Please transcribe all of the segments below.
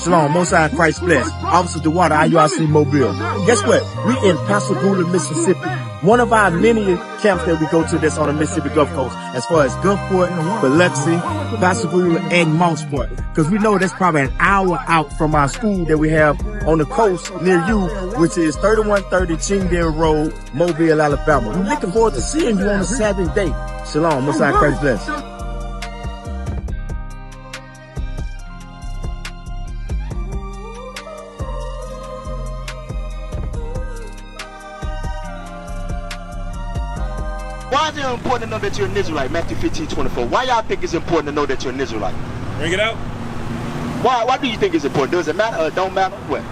Shalom, Most High Christ bless. Officer DeWater, IUIC Mobile. Guess what? We in Pascagoula, Mississippi. One of our many camps that we go to that's on the Mississippi Gulf Coast, as far as Gulfport, Biloxi, Pascagoula, and Mouseport. Because we know that's probably an hour out from our school that we have on the coast near you, which is 3130 Ching Road, Mobile, Alabama. We're looking forward to seeing you on the Sabbath day. Shalom, Most High Christ bless. Why is it important to know that you're an Israelite? Matthew 15:24. Why y'all think it's important to know that you're an Israelite? Bring it out. Why do you think it's important? Does it matter or it don't matter? What?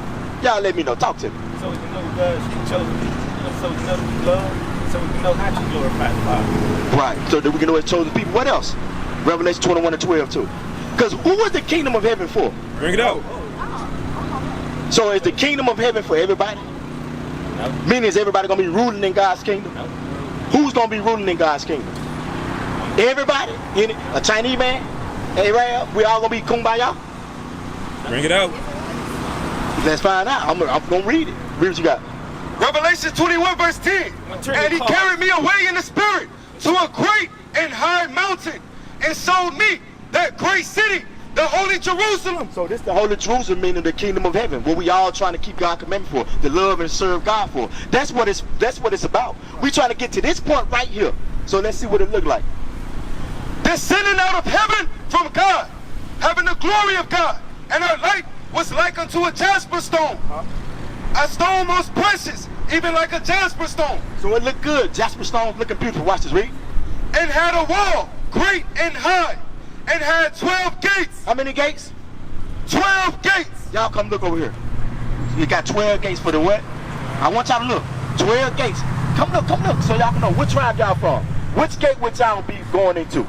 Y'all let me know. Talk to me. So we can know God's chosen people. So we can know who we love. So we can know how to glorify the Father. Right. So that we can know His chosen people. What else? Revelation 21:12 too. Because who is the kingdom of heaven for? Bring it out. So is the kingdom of heaven for everybody? No. Meaning is everybody going to be ruling in God's kingdom? No. Who's going to be ruling in God's kingdom? Everybody? A Chinese man? Arab? We all going to be kumbaya? Bring it out. Let's find out. I'm going to read it. Read what you got. Revelation 21:10. And he carried me away in the spirit to a great and high mountain and showed me that great city, the holy Jerusalem. So this the holy Jerusalem, meaning the kingdom of heaven, what we all trying to keep God's commandment for, to love and serve God for. That's what it's about. We trying to get to this point right here. So let's see what it look like. Descending out of heaven from God, having the glory of God, and her light was like unto a jasper stone. A stone most precious, even like a jasper stone. So it looked good. Jasper stone's looking beautiful. Watch this, read. And had a wall great and high, and had 12 gates. How many gates? 12 gates. Y'all come look over here. You got 12 gates for the what? I want y'all to look. 12 gates. Come look, so y'all can know which tribe y'all from. Which gate would y'all be going into?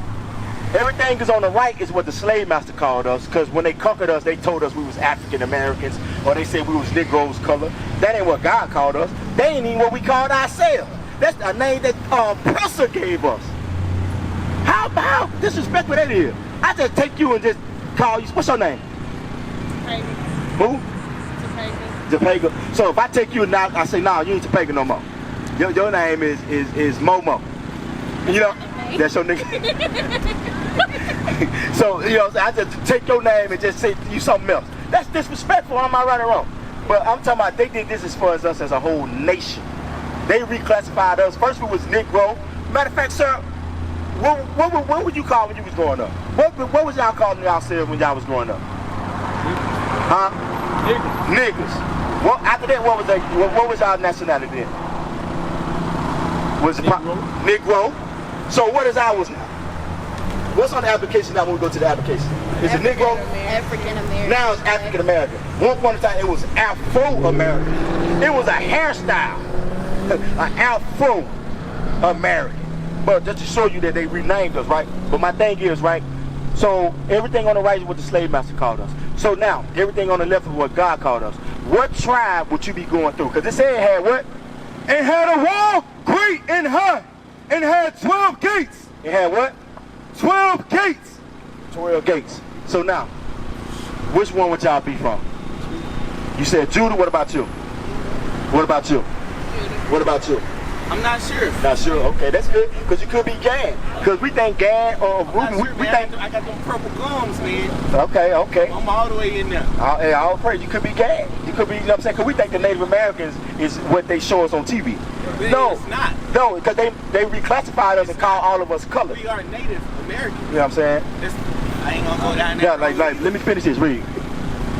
Everything is on the right is what the slave master called us, because when they conquered us, they told us we was African Americans, or they said we was Negroes color. That ain't what God called us. They ain't even what we called ourselves. That's a name that Presser gave us. How disrespectful that is? I just take you and just call you. What's your name? Topanga. Who? Topanga. Topanga. So if I take you and now I say, no, you ain't Topanga no more. Your name is Momo. You know, that's your nigga. So, you know, I just take your name and just say you something else. That's disrespectful. Am I right or wrong? But I'm talking about they did this as far as us as a whole nation. They reclassified us. First we was Negro. Matter of fact, sir, what would you call when you was growing up? What was y'all calling yourselves when y'all was growing up? Huh? Niggas. Well, after that, what was our nationality then? Was it Negro? So what is ours now? What's on the application now when we go to the application? Is it Negro? African American. Now it's African American. One point in time it was Afro American. It was a hairstyle. An Afro American. But just to show you that they renamed us, right? But my thing is, right? So everything on the right is what the slave master called us. So now everything on the left is what God called us. What tribe would you be going through? Because it said it had what? It had a wall great and high, and had 12 gates. It had what? 12 gates. 12 gates. So now, which one would y'all be from? You said Judah. What about you? What about you? What about you? I'm not sure. Not sure. Okay, that's good. Because you could be Gad. Because we think Gad or Reuben. Sure, we think. I got them purple gums, man. Okay. I'm all the way in there. Hey, I'll pray. You could be Gad. You could be, you know what I'm saying? Because we think the Native Americans is what they show us on TV. Man, no, it's not. No, because they reclassified us and called all of us colored. We are Native Americans. You know what I'm saying? I ain't gonna go down there. Yeah, like, let me finish this. Read.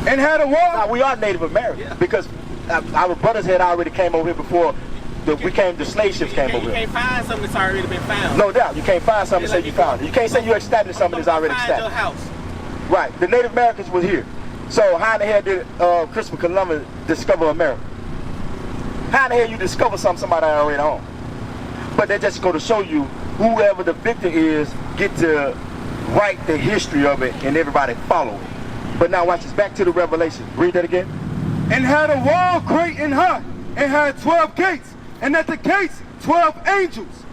And had a wall. Now, we are Native Americans because our brothers had already came over here before the slave ships came over here. You can't find something that's already been found. No doubt. You can't find something and say you found it. You can't say you established something that's already established. Your house. Right. The Native Americans was here. So how in the hell did Christopher Columbus discover America? How in the hell you discover somebody already owned? But they just go to show you whoever the victor is get to write the history of it and everybody follow it. But now watch this. Back to the Revelation. Read that again. And had a wall great and high, and had 12 gates, and at the gates 12 angels,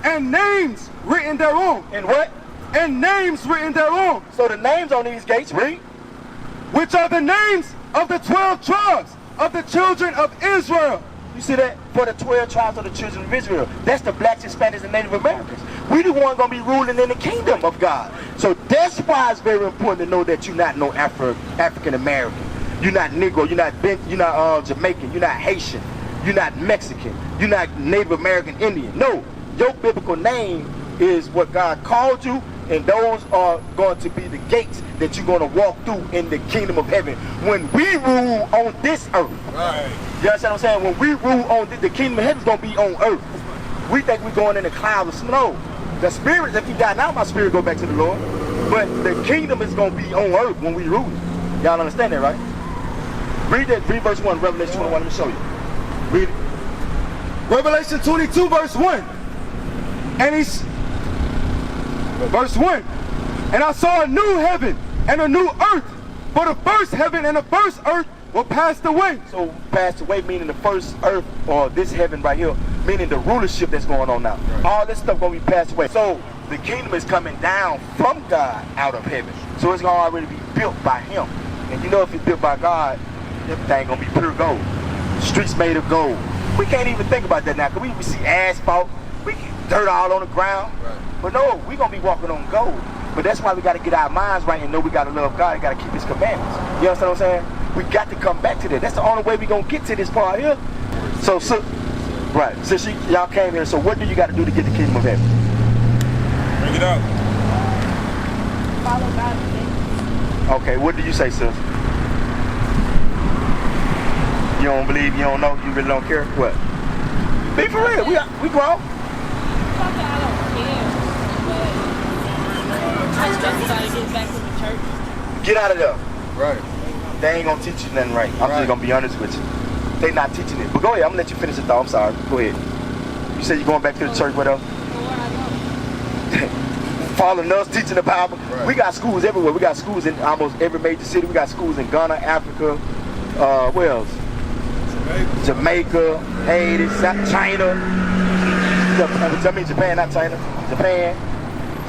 and names written thereon. And what? And names written thereon. So the names on these gates, read. which are the names of the 12 tribes of the children of Israel. You see that? For the 12 tribes of the children of Israel. That's the blacks, Hispanics, and Native Americans. We the one gonna be ruling in the kingdom of God. So that's why it's very important to know that you're not no African American. You're not Negro. You're not Jamaican. You're not Haitian. You're not Mexican. You're not Native American Indian. No, your biblical name is what God called you, and those are going to be the gates that you're going to walk through in the kingdom of heaven when we rule on this earth. Right. You understand what I'm saying? When we rule on the kingdom of heaven is going to be on earth. We think we're going in a cloud of snow. The spirit, if you die now, my spirit go back to the Lord. But the kingdom is going to be on earth when we rule it. Y'all understand that, right? Read verse 1, Revelation 21. Let me show you. Read it. Revelation 22 verse 1. Verse 1. And I saw a new heaven and a new earth, for the first heaven and the first earth were passed away. So passed away meaning the first earth, or this heaven right here, meaning the rulership that's going on now. Right. All this stuff going to be passed away. So the kingdom is coming down from God out of heaven. So it's going to already be built by him. And you know if it's built by God, everything going to be pure gold. Streets made of gold. We can't even think about that now, because we see asphalt, we get dirt all on the ground. Right. But no, we're going to be walking on gold. But that's why we got to get our minds right and know we got to love God and got to keep his commandments. You understand what I'm saying? We got to come back to that. That's the only way we're going to get to this part here. So right, since y'all came here, so what do you got to do to get the kingdom of heaven? Bring it up. Follow God. Okay, what do you say, sis? You don't believe, you don't know, you really don't care? What? Be for real, we grown. I don't care, but I just gotta get back to the church. Get out of there. Right. They ain't gonna teach you nothing right. I'm just gonna be honest with you. They not teaching it. But go ahead, I'm gonna let you finish the thought. I'm sorry. Go ahead. You said you're going back to the church, what else? Following us, teaching the Bible. Right. We got schools everywhere. We got schools in almost every major city. We got schools in Ghana, Africa, where else? Jamaica, Haiti, China. I mean Japan, not China. Japan.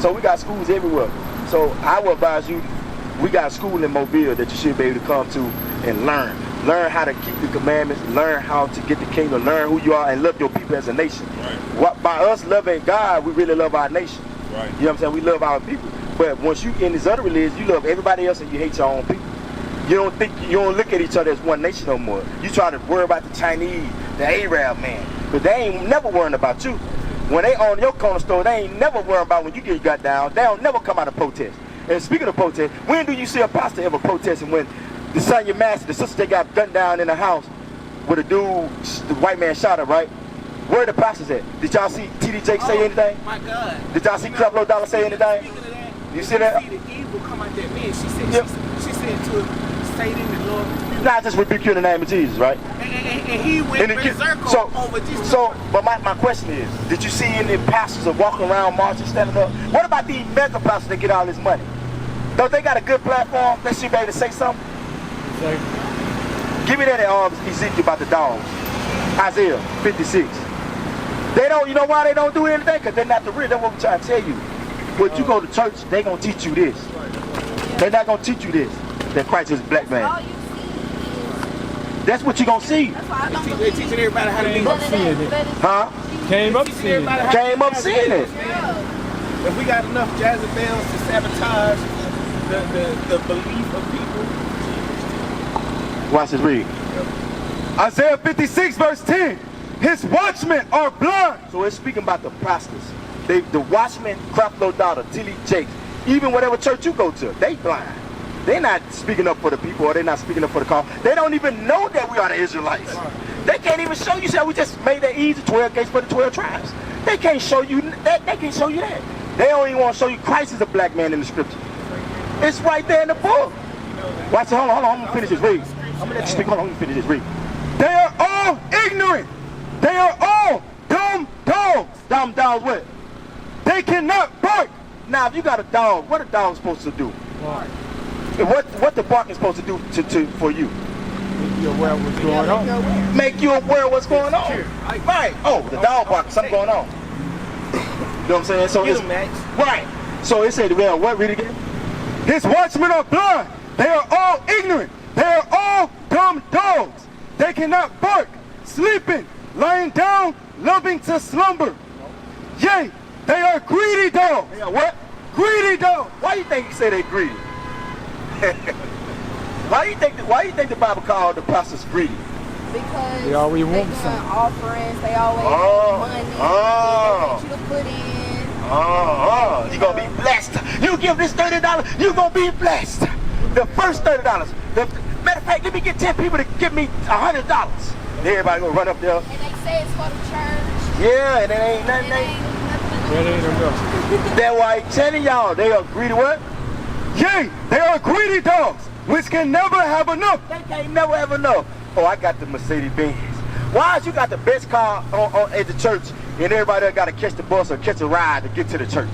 So we got schools everywhere. So I would advise you, we got a school in Mobile that you should be able to come to and learn. Learn how to keep the commandments, learn how to get the kingdom, learn who you are, and love your people as a nation. Right. By us loving God, we really love our nation. Right. You know what I'm saying? We love our people. But once you in this other religion, you love everybody else and you hate your own people. You don't look at each other as one nation no more. You try to worry about the Chinese, the Arab man, but they ain't never worrying about you. When they own your corner store, they ain't never worrying about when you get got down. They don't never come out of protest. And speaking of protest, when do you see a pastor ever protesting when the son of your master, the sister they got gunned down in the house with a dude, the white man shot her, right? Where the pastors at? Did y'all see T.D. Jakes say anything? My God. Did y'all see Creflo Dollar say anything? You see that? See the evil come out that man. She said, she said to Satan, the Lord. Not just rebuke you in the name of Jesus, right? And he went berserker over Jesus. So, but my question is, did you see any pastors are walking around marching, standing up? What about these mega pastors that get all this money? Don't they got a good platform? They should be able to say something. Give me that Ezekiel about the dogs. Isaiah 56. They don't, you know why they don't do anything? Because they're not the real. That's what we're trying to tell you. When you go to church, they're going to teach you this. They're not going to teach you this, that Christ is a black man. That's what you're going to see. They're teaching everybody how to be up seeing it. Huh? Came up seeing it. If we got enough Jezebels to sabotage the belief of people. Watch this, read. Isaiah 56 verse 10. His watchmen are blind. So it's speaking about the pastors. The watchmen, Creflo Dollar, T.D. Jakes, even whatever church you go to, they blind. They're not speaking up for the people, or they're not speaking up for the cause. They don't even know that we are the Israelites. They can't even show you. So we just made that easy 12 gates for the 12 tribes. They can't show you that. They can't show you that. They don't even want to show you Christ is a black man in the scripture. It's right there in the book. Watch it. Hold on. I'm gonna finish this read. I'm gonna let you speak. Hold on. I'm gonna finish this read. They are all ignorant. They are all dumb dogs. Dumb dogs what? They cannot bark. Now, if you got a dog, what a dog supposed to do? What the bark is supposed to do for you? Make you aware of what's going on. Make you aware of what's going on. Right. Oh, the dog bark. Something going on. You know what I'm saying? So it's right. So it said, well, what? Read it again. His watchmen are blind. They are all ignorant. They are all dumb dogs. They cannot bark, sleeping, lying down, loving to slumber. Yea, they are greedy dogs. They are what? Greedy dogs. Why you think you say they greedy? Why you think the Bible called the pastors greedy? Because They always they want doing something. offerings, they always Oh, want money, oh. they want you to put in. You gonna be blessed. You give this $30, you gonna be blessed. The first $30. Matter of fact, let me get 10 people to give me $100. Everybody gonna run up there. And they say it's for the church. Yeah, and it ain't nothing. It ain't nothing. That ain't enough. That's why I'm telling y'all, they are greedy what? Yea, they are greedy dogs, which can never have enough. They can't never have enough. Oh, I got the Mercedes-Benz. Why is you got the best car at the church and everybody else got to catch the bus or catch a ride to get to the church?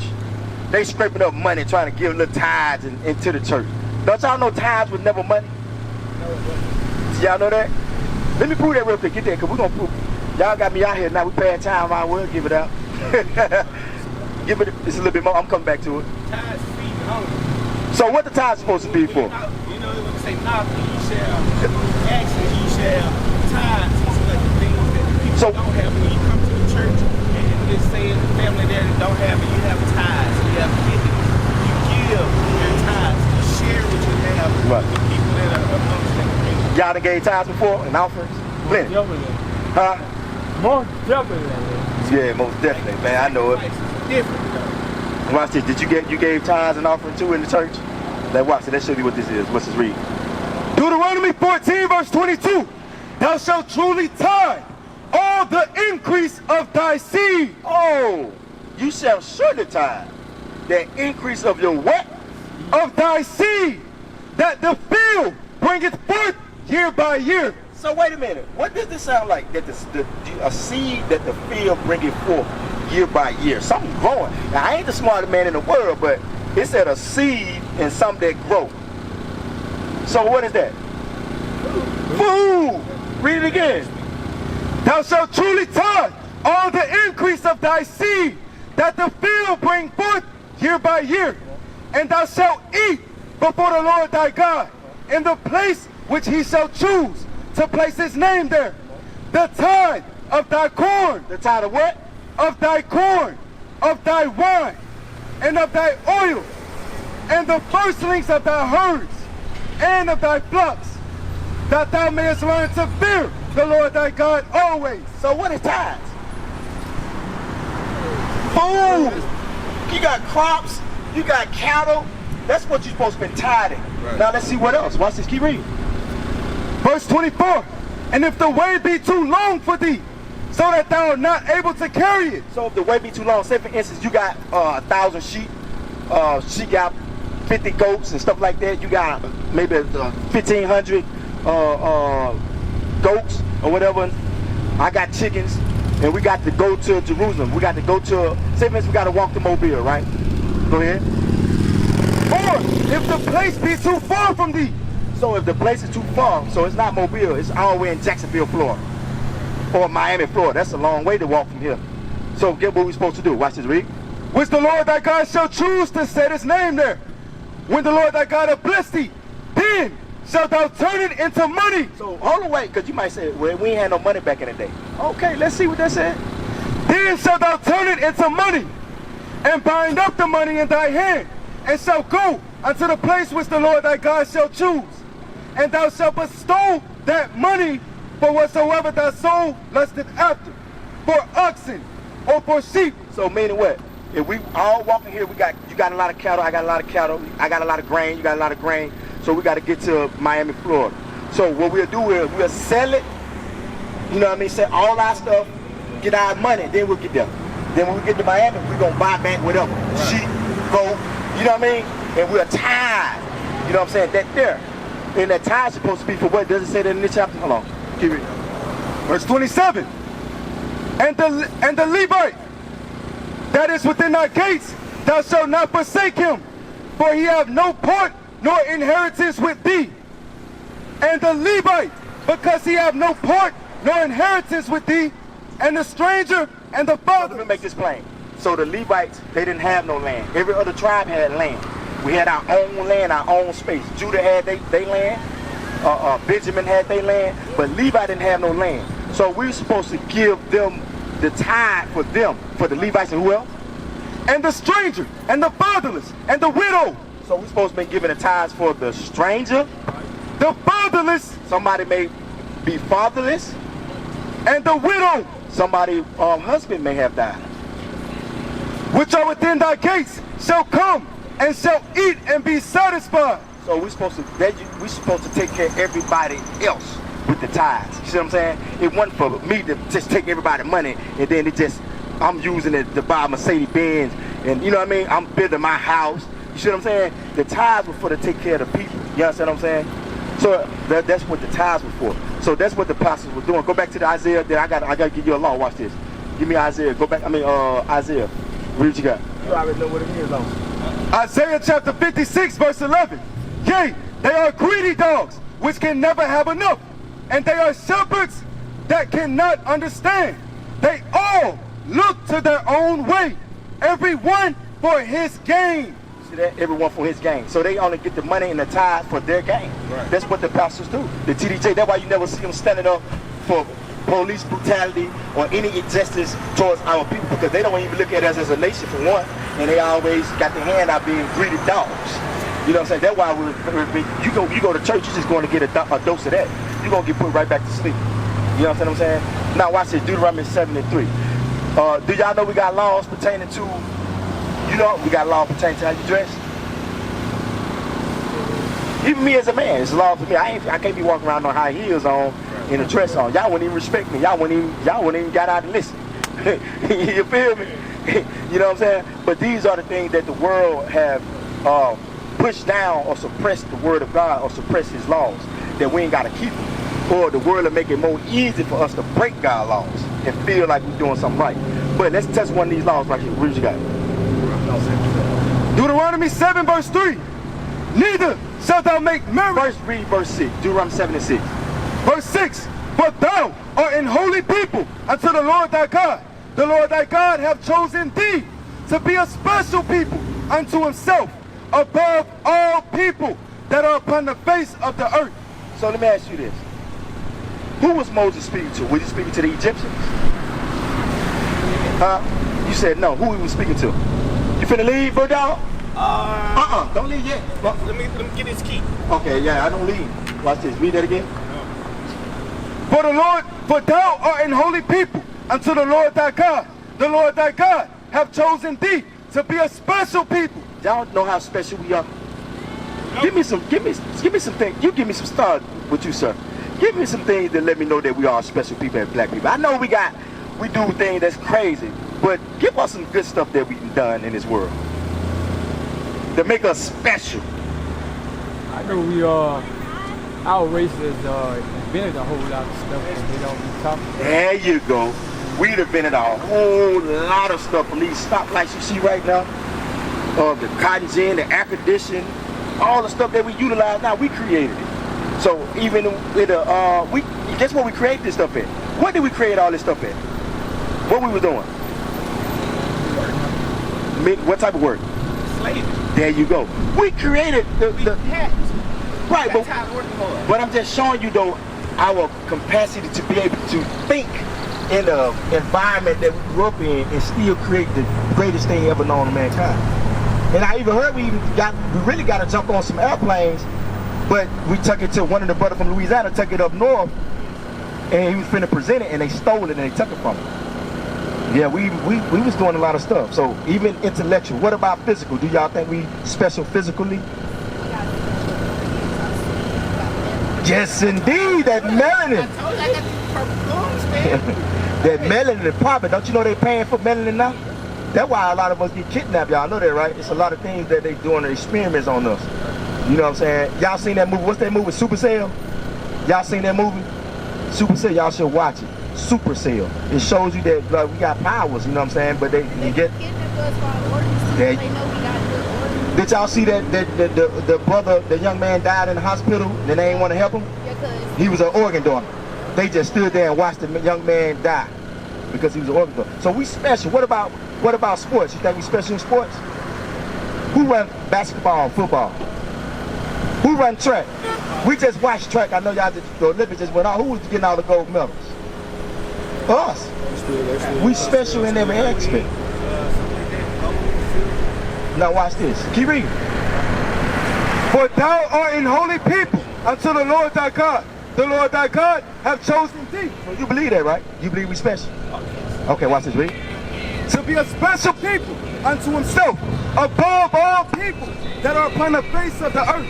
They scraping up money trying to give little tithes into the church. Don't y'all know tithes was never money? Y'all know that? Let me prove that real quick. Get that, because we're going to prove. Y'all got me out here now. We paying time. I will give it out. Give it, it's a little bit more. I'm coming back to it. Tithes feed the hungry. So what the tithes supposed to be for? You know, when they say knock, you shall action, you shall tithes. It's like the things that the people So- don't have. When you come to the church and it's saying the family there that don't have it, you have tithes, you have giving. You give your tithes, you share what you have Right. with people that are amongst the community. Y'all done gave tithes before and offerings? Plenty. Huh? Most definitely. Yeah, most definitely, man. I know it. It's different though. Watch this. You gave tithes and offering too in the church? Now watch it. Let's show you what this is. What's this read? Deuteronomy 14 verse 22. Thou shalt truly tithe all the increase of thy seed. Oh, you shall surely tithe the increase of your what? Of thy seed, that the field bringeth forth year by year. So wait a minute. What does this sound like? That a seed that the field bringeth forth year by year. Something growing. Now I ain't the smartest man in the world, but it said a seed and something that grow. So what is that? Food. Read it again. Thou shalt truly tithe all the increase of thy seed, that the field bring forth year by year. And thou shalt eat before the Lord thy God in the place which he shall choose to place his name there. The tithe of thy corn, The tithe of what? of thy corn, of thy wine, and of thy oil, and the firstlings of thy herds, and of thy flocks, that thou mayest learn to fear the Lord thy God always. So what is tithes? Food. You got crops. You got cattle. That's what you're supposed to be tithing. Right. Now let's see what else. Watch this. Keep reading. Verse 24, and if the way be too long for thee, so that thou art not able to carry it, So if the way be too long, say for instance you got 1,000 sheep, she got 50 goats and stuff like that. You got maybe 1,500 goats or whatever. I got chickens, and we got to go to Jerusalem. We got to go to, say for instance we got to walk to Mobile, right? Go ahead. or if the place be too far from thee, So if the place is too far, so it's not Mobile, it's all the way in Jacksonville, Florida, or Miami, Florida. That's a long way to walk from here. So get what we're supposed to do. Watch this, read. which the Lord thy God shall choose to set his name there. When the Lord thy God hath blessed thee, then shalt thou turn it into money. So hold on, wait, because you might say, well, we ain't had no money back in the day. Okay, let's see what that said. Then shalt thou turn it into money, and bind up the money in thy hand, and shalt go unto the place which the Lord thy God shall choose. And thou shalt bestow that money for whatsoever thy soul lusteth after, for oxen or for sheep. So meaning what? If we all walking here, you got a lot of cattle, I got a lot of cattle, I got a lot of grain, you got a lot of grain. So we got to get to Miami, Florida. So what we'll do is we'll sell it, you know what I mean, sell all our stuff, get our money, then we'll get there. Then when we get to Miami, we're going to buy back whatever, sheep, goat, you know what I mean? And we'll tithe, you know what I'm saying, that there. And that tithe is supposed to be for what? Does it say that in this chapter? Hold on, keep reading. Verse 27. And the Levite that is within thy gates, thou shalt not forsake him, for he have no part nor inheritance with thee. And the Levite, because he have no part nor inheritance with thee, and the stranger and the Let me father. make this plain. So the Levites, they didn't have no land. Every other tribe had land. We had our own land, our own space. Judah had their land. Benjamin had their land, but Levi didn't have no land. So we were supposed to give them the tithe for them, for the Levites and who else? And the stranger, and the fatherless, and the widow. So we're supposed to be giving the tithes for the stranger, the fatherless. Somebody may be fatherless, and the widow. Somebody husband may have died. Which are within thy gates shall come and shall eat and be satisfied. So we're supposed to take care of everybody else with the tithes. You see what I'm saying? It wasn't for me to just take everybody's money and then I'm using it to buy Mercedes Benz and you know what I mean? I'm building my house. You see what I'm saying? The tithes were for to take care of the people. You understand what I'm saying? So that's what the tithes were for. So that's what the apostles were doing. Go back to the Isaiah. Then I got to give you a law. Watch this. Give me Isaiah. Go back. Isaiah. Read what you got. You already know what it is, though. Isaiah chapter 56, verse 11. Yea, they are greedy dogs, which can never have enough. And they are shepherds that cannot understand. They all look to their own way, every one for his gain. See that? Everyone for his gain. So they only get the money and the tithe for their gain. Right. That's what the pastors do. The TDJ, that's why you never see them standing up for police brutality or any injustice towards our people, because they don't even look at us as a nation for one, and they always got their hand out being greedy dogs. You know what I'm saying? That's why you go to church, you're just going to get a dose of that. You're going to get put right back to sleep. You know what I'm saying? Now watch this, Deuteronomy 7:3. Do y'all know we got laws pertaining to, we got laws pertaining to how you dress? Even me as a man, it's a law for me. I can't be walking around on high heels on in a dress on. Y'all wouldn't even respect me. Y'all wouldn't even got out and listen. You feel me? You know what I'm saying? But these are the things that the world have pushed down or suppressed the word of God or suppressed his laws, that we ain't got to keep them. Or the world will make it more easy for us to break God's laws and feel like we're doing something right. But let's test one of these laws right here. What you got? Deuteronomy 7 verse 3. Neither shalt thou make merry. First read verse 6. Deuteronomy 7:6. Verse 6. But thou art an holy people unto the Lord thy God. The Lord thy God hath chosen thee to be a special people unto himself above all people that are upon the face of the earth. So let me ask you this. Who was Moses speaking to? Was he speaking to the Egyptians? You said no. Who he was speaking to? You finna leave, bro, dog? Don't leave yet. Let me get his key. Okay, yeah, I don't leave. Watch this. Read that again. For thou art an holy people unto the Lord thy God. The Lord thy God hath chosen thee to be a special people. Y'all know how special we are. Nope. Give me some things. You give me some stars with you, sir. Give me some things that let me know that we are special people as black people. I know we do things that's crazy, but give us some good stuff that we've done in this world that make us special. I know our race has invented a whole lot of stuff that they don't be talking about. There you go. We've invented a whole lot of stuff from these stoplights you see right now. The cotton gin, the air conditioning, all the stuff that we utilize now, we created it. So even with guess what we created this stuff at? What did we create all this stuff at? What we were doing? What type of work? Slavery. There you go. We created the right, but I'm just showing you though our capacity to be able to think in an environment that we grew up in and still create the greatest thing ever known to mankind. And I even heard we really got to jump on some airplanes, but we took it to one of the brothers from Louisiana, took it up north, and he was finna present it, and they stole it and they took it from him. Yeah, we was doing a lot of stuff. So even intellectual. What about physical? Do y'all think we special physically? Yes, indeed. That melanin. That melanin department. Don't you know they paying for melanin now? That's why a lot of us get kidnapped. Y'all know that, right? It's a lot of things that they doing experiments on us. You know what I'm saying? Y'all seen that movie? What's that movie? Supercell? Y'all seen that movie? Supercell. Y'all should watch it. Supercell. It shows you that we got powers. You know what I'm saying? But they get. Did y'all see that the brother, the young man died in the hospital and they ain't want to help him? He was an organ donor. They just stood there and watched the young man die because he was an organ donor. So we special. What about sports? You think we special in sports? Who run basketball, football? Who run track? We just watched track. I know y'all the Olympics just went on. Who was getting all the gold medals? Us. We special in every aspect. Now watch this. Keep reading. For thou art an holy people unto the Lord thy God. The Lord thy God have chosen thee. So you believe that, right? You believe we special? Okay, watch this. Read. To be a special people unto himself, above all people that are upon the face of the earth.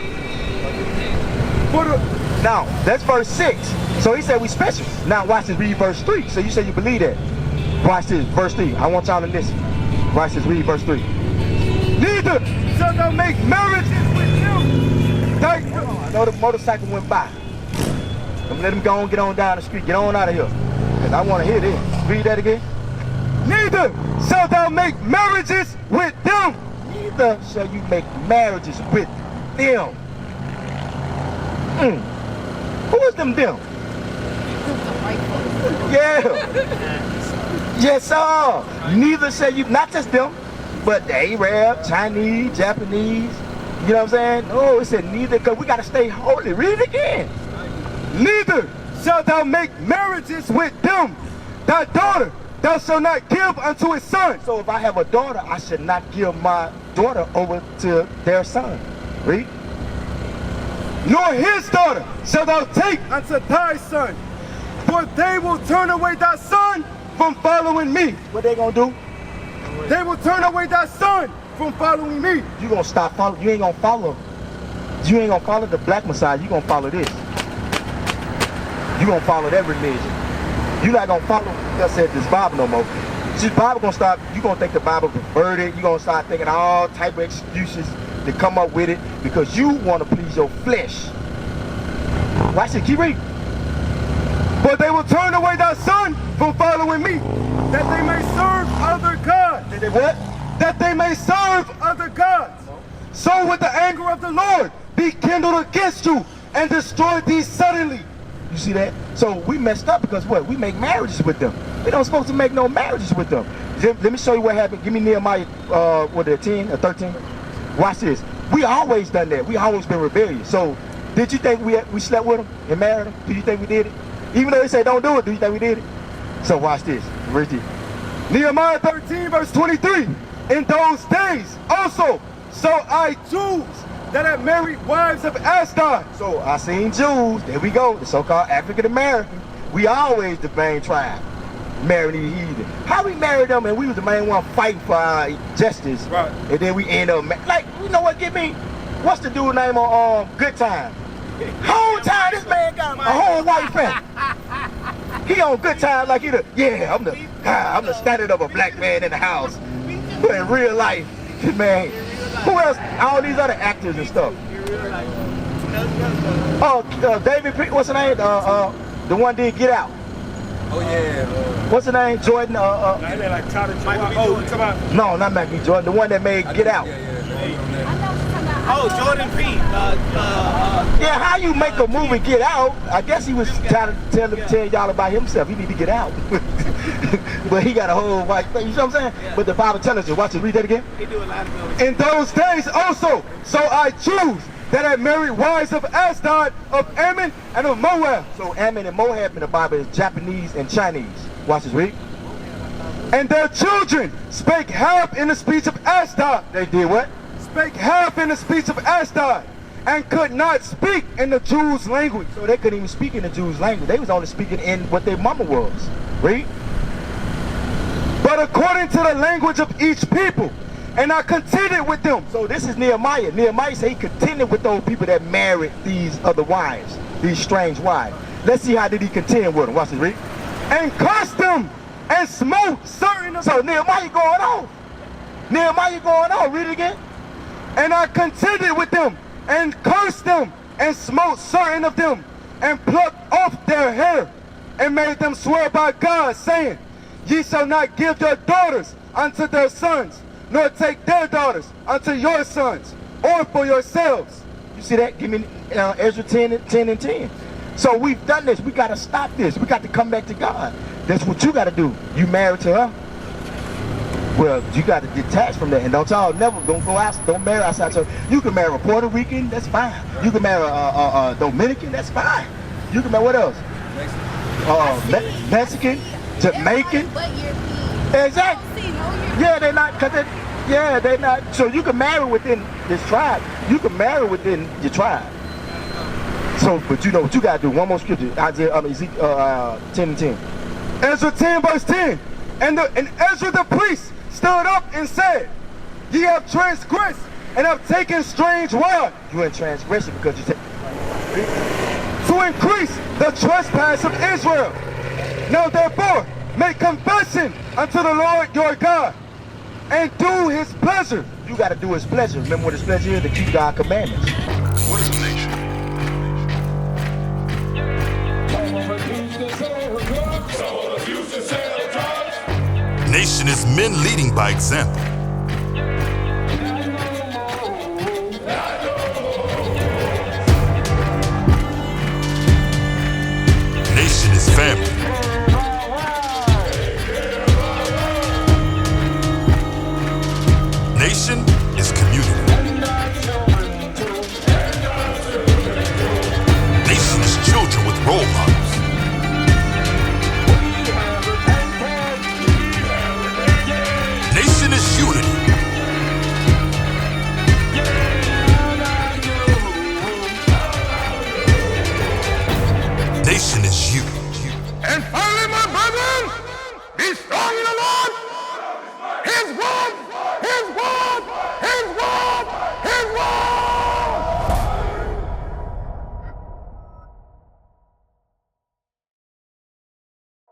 Now, that's verse 6. So he said we special. Now watch this, read verse 3. So you say you believe that. Watch this, verse 3. I want y'all to listen. Watch this, read verse 3. Neither shalt thou make marriages with him. I know the motorcycle went by. I'm let him go and get on down the street. Get on out of here. Because I want to hear this. Read that again. Neither shalt thou make marriages with them. Neither shall you make marriages with them. Who is them? Yeah. Yes, sir. Neither shall you, not just them, but the Arab, Chinese, Japanese. You know what I'm saying? Oh, it said neither, because we got to stay holy. Read it again. Neither shalt thou make marriages with them. Thy daughter thou shalt not give unto his son. So if I have a daughter, I should not give my daughter over to their son. Read. Nor his daughter shalt thou take unto thy son. For they will turn away thy son from following me. What they gonna do? They will turn away thy son from following me. You gonna stop following, you ain't gonna follow. You ain't gonna follow the black Messiah, you gonna follow this. You gonna follow that religion. You not gonna follow just said this Bible no more. See, the Bible gonna start, you gonna think the Bible perverted, you gonna start thinking all type of excuses to come up with it because you wanna please your flesh. Watch it, keep reading. But they will turn away thy son from following me, that they may serve other gods. Did they what? That they may serve other gods. So would the anger of the Lord be kindled against you and destroy thee suddenly. You see that? So we messed up because what? We make marriages with them. We don't supposed to make no marriages with them. Let me show you what happened. Give me Nehemiah, 10 or 13. Watch this. We always done that. We always been rebellious. So did you think we slept with them and married them? Do you think we did it? Even though they say don't do it, do you think we did it? So watch this. Read it. Nehemiah 13 verse 23. In those days also, so I Jews that have married wives of Ashdod. So I seen Jews, there we go, the so-called African American. We always the main tribe, marrying these heathen. How we married them and we was the main one fighting for our justice, right? And then we end up, like, you know what, get me? What's the dude name on Good Time? Whole time this man got a whole white family. He on Good Time like he the, yeah, I'm the standard of a black man in the house. But in real life, man, who else? All these other actors and stuff. Oh, David, what's the name? The one did Get Out. Oh yeah. What's the name? Jordan. Like No, not Michael B. Jordan. The one that made Get Out. Oh, Jordan P. Yeah, how you make a movie Get Out? I guess he was trying to tell y'all about himself. He need to get out. But he got a whole white face. You know what I'm saying? Yeah. But the Bible tells us, watch it, read that again. He do a lot of in those days also, so I choose that had married wives of Ashdod, of Ammon, and of Moab. So Ammon and Moab in the Bible is Japanese and Chinese. Watch this, read. And their children spake half in the speech of Ashdod. They did what? Spake half in the speech of Ashdod, and could not speak in the Jews' language. So they couldn't even speak in the Jews' language. They was only speaking in what their mama was. Read. But according to the language of each people, and I contended with them. So this is Nehemiah. Nehemiah said he contended with those people that married these other wives, these strange wives. Let's see how did he contend with them. Watch this, read. And cursed them, and smote certain of them. So Nehemiah going on. Nehemiah going on. Read it again. And I contended with them, and cursed them, and smote certain of them, and plucked off their hair, and made them swear by God, saying, Ye shall not give your daughters unto their sons, nor take their daughters unto your sons, or for yourselves. You see that? Give me Ezra 10 and 10. So we've done this. We got to stop this. We got to come back to God. That's what you got to do. You married to her. Well, you got to detach from that, and don't go out, don't marry outside church. You can marry a Puerto Rican, that's fine. You can marry a Dominican, that's fine. You can marry what else? Mexican, Jamaican. But European. Exactly. Yeah, they're not, they're not. So you can marry within this tribe. You can marry within your tribe. So, but you know what you got to do. One more scripture, Ezekiel 10:10. Ezra 10 verse 10. And Ezra the priest stood up and said, ye have transgressed and have taken strange wine. You in transgression because you take. To increase the trespass of Israel. Now therefore, make confession unto the Lord your God, and do his pleasure. You got to do his pleasure. Remember what his pleasure is? To keep God's commandments. What is a nation? Nation is men leading by example.